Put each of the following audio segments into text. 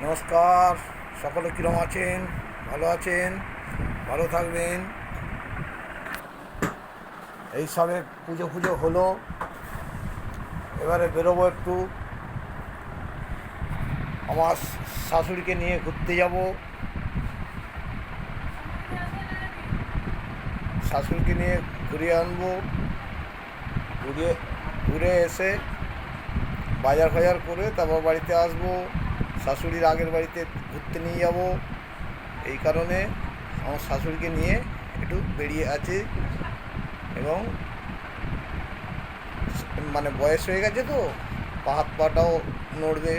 নমস্কার, সকলে কীরকম আছেন? ভালো আছেন? ভালো থাকবেন। এই সবে পুজো পুজো হলো, এবারে বেরোবো একটু। আমার শাশুড়িকে নিয়ে ঘুরতে যাব। শাশুড়িকে নিয়ে ঘুরিয়ে আনবো, ঘুরিয়ে ঘুরে এসে বাজার ফাজার করে তারপর বাড়িতে আসবো। শাশুড়ির আগের বাড়িতে ঘুরতে নিয়ে যাব। এই কারণে আমার শাশুড়িকে নিয়ে একটু বেরিয়ে আছে, এবং মানে বয়স হয়ে গেছে তো, হাত পাটাও নড়বে।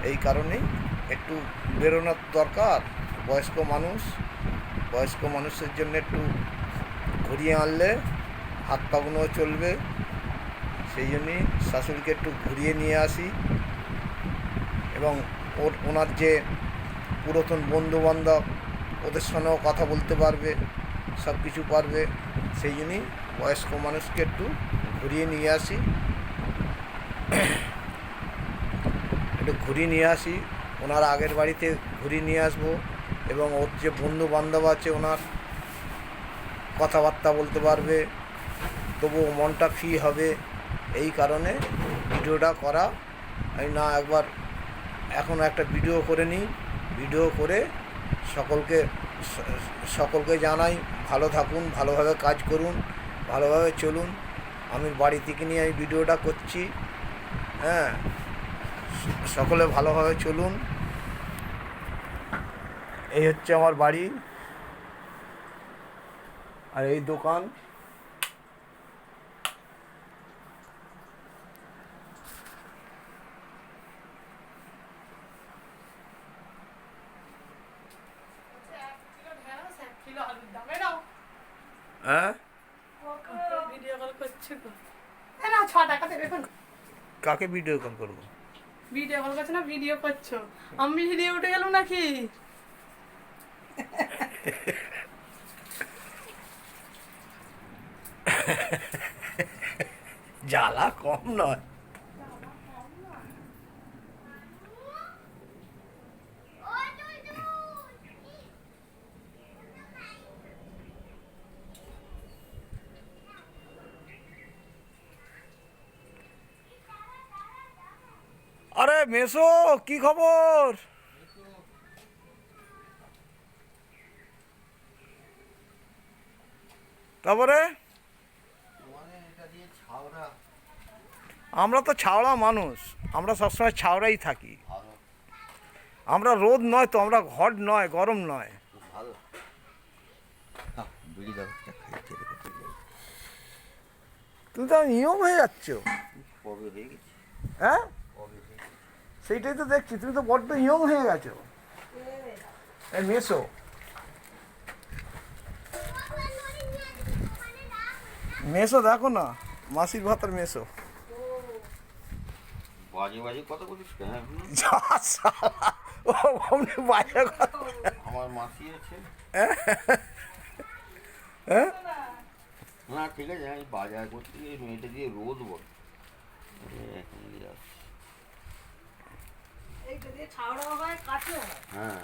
এই কারণেই একটু বেরোনোর দরকার। বয়স্ক মানুষের জন্য একটু ঘুরিয়ে আনলে হাত পাগুলোও চলবে। সেই জন্যই শাশুড়িকে একটু ঘুরিয়ে নিয়ে আসি, এবং ওনার যে পুরাতন বন্ধুবান্ধব, ওদের সঙ্গেও কথা বলতে পারবে, সব কিছু পারবে। সেই জন্যই বয়স্ক মানুষকে একটু ঘুরিয়ে নিয়ে আসি, ওনার আগের বাড়িতে ঘুরিয়ে নিয়ে আসবো। এবং ওর যে বন্ধু বান্ধব আছে, ওনার কথাবার্তা বলতে পারবে, তবুও মনটা ফ্রি হবে। এই কারণে ভিডিওটা করা। আমি না একবার এখন একটা ভিডিও করে নিই, ভিডিও করে সকলকে জানাই, ভালো থাকুন, ভালোভাবে কাজ করুন, ভালোভাবে চলুন। আমি বাড়ি থেকে নিয়ে এই ভিডিওটা করছি। হ্যাঁ, সকলে ভালোভাবে চলুন। এই হচ্ছে আমার বাড়ি, আর এই দোকান। হ্যাঁ, কাকে ভিডিও কল করবো? ভিডিও কল করছো না? ভিডিও করছো? আমি ভিডিও উঠে গেলাম নাকি? জ্বালা কম নয়। আরে মেসো, কি খবর? তারপরে আমরা তো ছাওড়া মানুষ, আমরা সবসময় ছাওড়াই থাকি। আমরা রোদ নয় তো, আমরা ঘট নয়, গরম নয়। তুমি তো নিয়ম হয়ে যাচ্ছ। হ্যাঁ, সেইটাই তো দেখছি, তুমি তো বড্ড ইয়ং হয়ে গেছো। এই মেসো, মেসো দেখো না, মাসির ভাতার মেসো। বাজে বাজে কথা বলিস কেন? বাজে কথা। আমার মাসি আছে। হ্যাঁ, না ঠিক আছে, আমি বাজার করতে গিয়ে মেয়েটা দিয়ে রোদ বল হ্যাঁ।